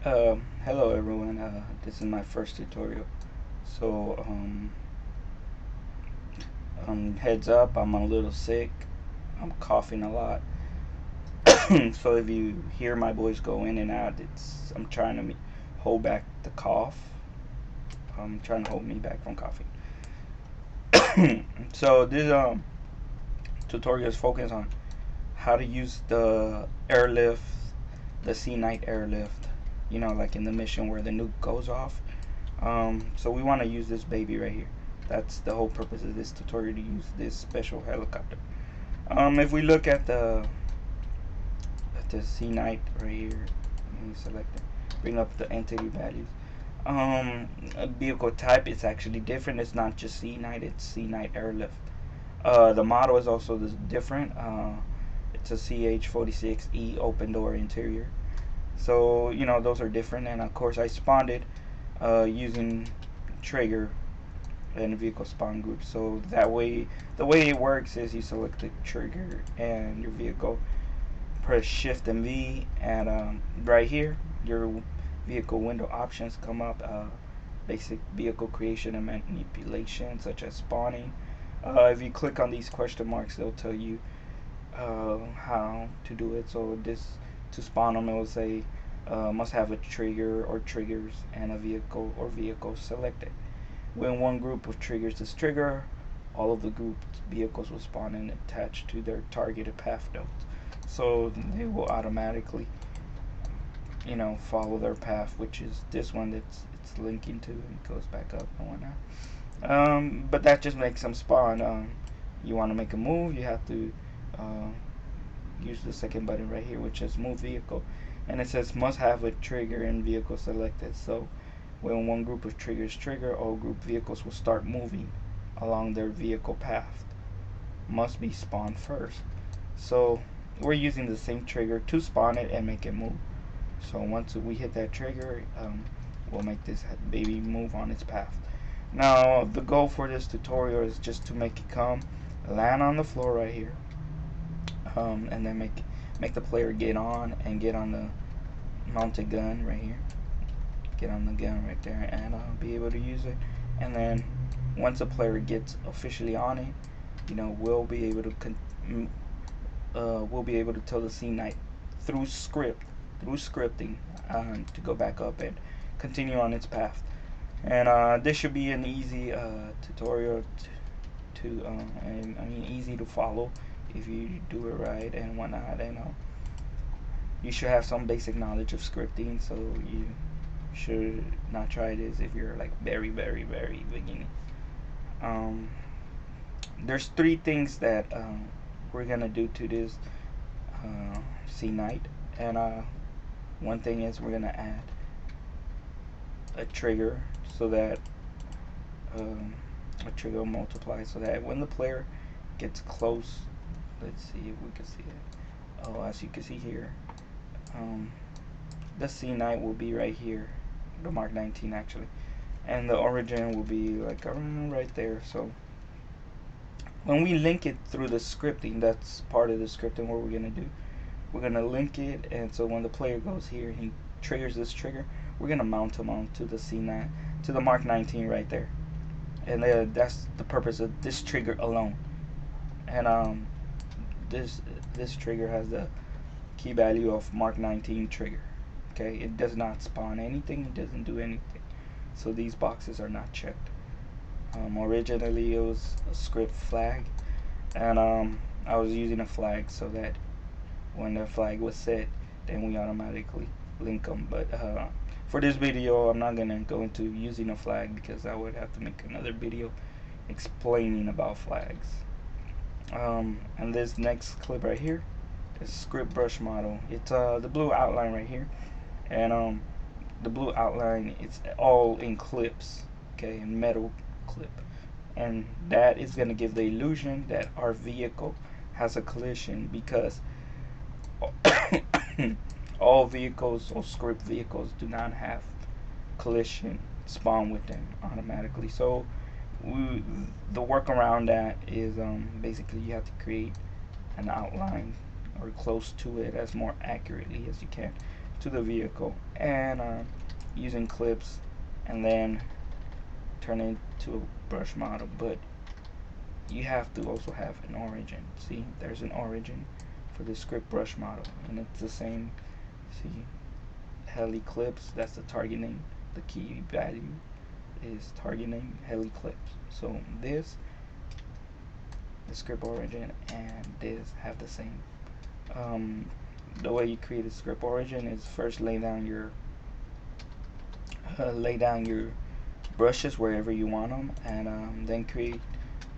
Hello everyone. This is my first tutorial. So, heads up, I'm a little sick. I'm coughing a lot. So if you hear my voice go in and out, I'm trying to hold back the cough. I'm trying to hold me back from coughing. So this tutorial is focused on how to use the airlift, the seaknight airlift. You know, like in the mission where the nuke goes off. So we want to use this baby right here. That's the whole purpose of this tutorial, to use this special helicopter. If we look at the seaknight right here, let me select it, bring up the entity values. Vehicle type is actually different. It's not just seaknight, it's seaknight airlift. The model is also different. It's a CH-46E open door interior. So you know, those are different, and of course I spawned it using trigger and vehicle spawn group. So that way, the way it works is you select the trigger and your vehicle, press shift and V, and right here your vehicle window options come up. Basic vehicle creation and manipulation, such as spawning. If you click on these question marks, they'll tell you how to do it. So this, to spawn them, it will say must have a trigger or triggers and a vehicle or vehicle selected. When one group of triggers is triggered, all of the grouped vehicles will spawn and attach to their targeted path nodes. So they will automatically, you know, follow their path, which is this one that's it's linking to, and it goes back up and whatnot. But that just makes them spawn. You want to make a move, you have to use the second button right here, which is move vehicle, and it says must have a trigger and vehicle selected. So when one group of triggers trigger, all group vehicles will start moving along their vehicle path. Must be spawned first. So we're using the same trigger to spawn it and make it move. So once we hit that trigger, we'll make this baby move on its path. Now the goal for this tutorial is just to make it come, land on the floor right here, and then make the player get on the mounted gun right here. Get on the gun right there and be able to use it. And then once a player gets officially on it, you know, we'll be able to tell the seaknight through scripting to go back up and continue on its path. And this should be an easy tutorial and I mean easy to follow if you do it right and whatnot. And you should have some basic knowledge of scripting, so you should not try this if you're like very beginning. There's three things that we're gonna do to this seaknight, and one thing is we're gonna add a trigger so that a trigger will multiply, so that when the player gets close, let's see if we can see it. Oh, as you can see here, the seaknight will be right here, the Mark 19 actually, and the origin will be like right there. So when we link it through the scripting, that's part of the scripting. What we're gonna do, we're gonna link it, and so when the player goes here, he triggers this trigger. We're gonna mount him onto the seaknight, to the Mark 19 right there, and that's the purpose of this trigger alone. And this trigger has the key value of Mark 19 trigger. Okay, it does not spawn anything, it doesn't do anything, so these boxes are not checked. Originally it was a script flag, and I was using a flag so that when the flag was set, then we automatically link them. But for this video, I'm not gonna go into using a flag because I would have to make another video explaining about flags. And this next clip right here is script brush model. It's the blue outline right here, and the blue outline, it's all in clips, okay, in metal clip, and that is going to give the illusion that our vehicle has a collision, because all vehicles or script vehicles do not have collision spawn with them automatically. So the workaround that is basically you have to create an outline or close to it as more accurately as you can to the vehicle, and using clips, and then turn it into a brush model. But you have to also have an origin. See, there's an origin for the script brush model, and it's the same. See, heli clips, that's the targeting. The key value is targeting heli clips. So this, the script origin, and this have the same. The way you create a script origin is first lay down your brushes wherever you want them, and then create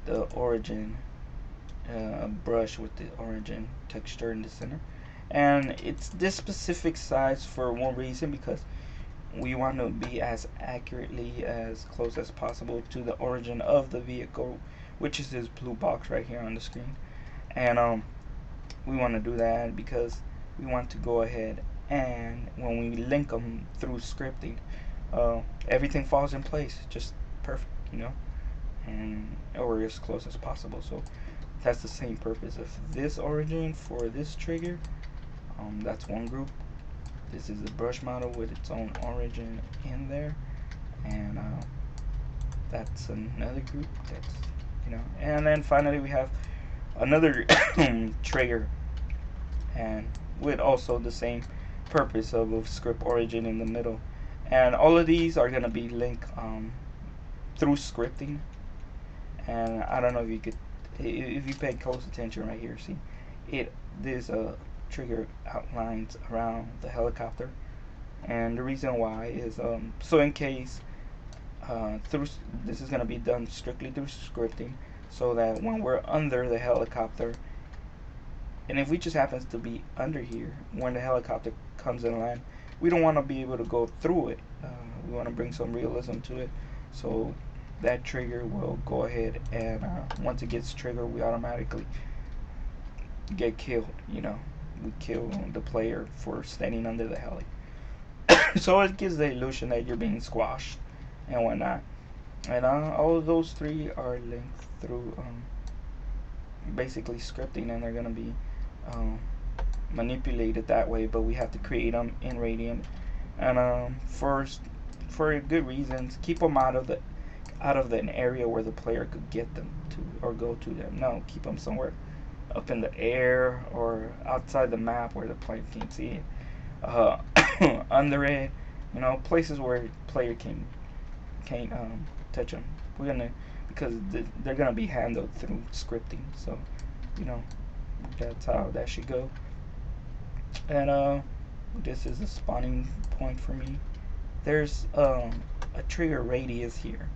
the origin brush with the origin texture in the center. And it's this specific size for one reason, because we want to be as accurately as close as possible to the origin of the vehicle, which is this blue box right here on the screen. And we want to do that because we want to go ahead, and when we link them through scripting, everything falls in place just perfect, and or as close as possible. So that's the same purpose of this origin for this trigger. That's one group. This is the brush model with its own origin in there, and that's another group. That's and then finally we have another trigger, and with also the same purpose of a script origin in the middle. And all of these are gonna be linked through scripting. And I don't know if you could, if you pay close attention right here, see there's a trigger outlines around the helicopter, and the reason why is so in case through this is going to be done strictly through scripting, so that when we're under the helicopter, and if we just happens to be under here when the helicopter comes in land, we don't want to be able to go through it. We want to bring some realism to it, so that trigger will go ahead and once it gets triggered, we automatically get killed. We kill the player for standing under the heli. So it gives the illusion that you're being squashed and whatnot. And all of those three are linked through basically scripting, and they're going to be manipulated that way. But we have to create them in Radiant, and first, for good reasons, keep them out of an area where the player could get them to or go to them. No, keep them somewhere up in the air or outside the map where the player can't see it. Under it, places where player can't touch them. We're gonna, because they're gonna be handled through scripting. So, that's how that should go. And this is a spawning point for me. There's a trigger radius here,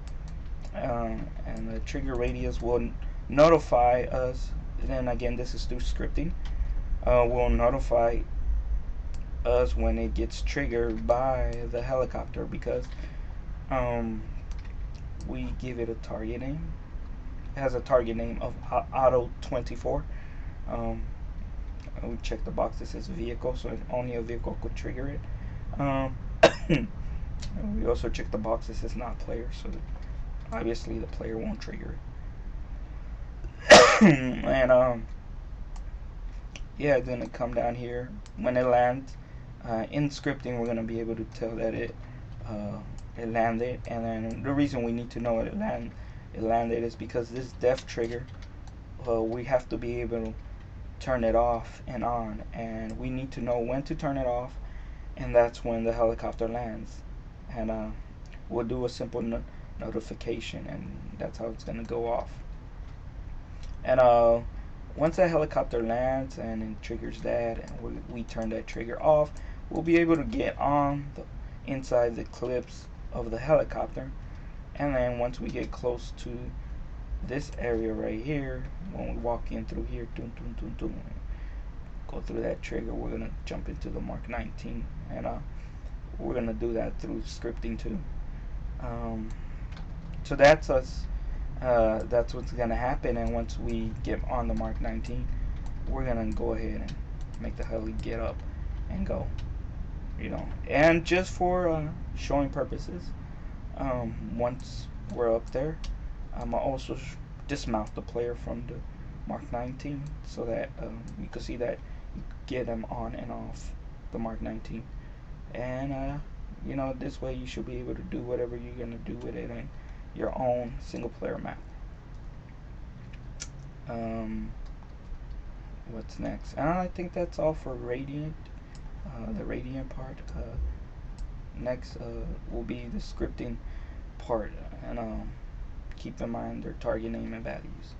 and the trigger radius will notify us. And then again, this is through scripting. Will notify us when it gets triggered by the helicopter, because we give it a target name. It has a target name of Auto 24. We check the box that says vehicle, so only a vehicle could trigger it. We also check the box that says not player, so obviously the player won't trigger it. And yeah, then it come down here when it lands. In scripting, we're gonna be able to tell that it landed, and then the reason we need to know it landed is because this def trigger, we have to be able to turn it off and on, and we need to know when to turn it off, and that's when the helicopter lands. And we'll do a simple notification, and that's how it's gonna go off. And once that helicopter lands and it triggers that, and we turn that trigger off, we'll be able to get on inside the clips of the helicopter. And then once we get close to this area right here, when we walk in through here, go through that trigger, we're gonna jump into the Mark 19, and we're gonna do that through scripting too. So that's us. That's what's gonna happen. And once we get on the Mark 19, we're gonna go ahead and make the heli get up and go. And just for showing purposes, once we're up there, I'm also dismount the player from the Mark 19, so that you can see that you get them on and off the Mark 19. and you know, this way you should be able to do whatever you're gonna do with it in your own single player map. Um, what's next? I think that's all for Radiant, the Radiant part. Next will be the scripting part, and keep in mind their target name and values.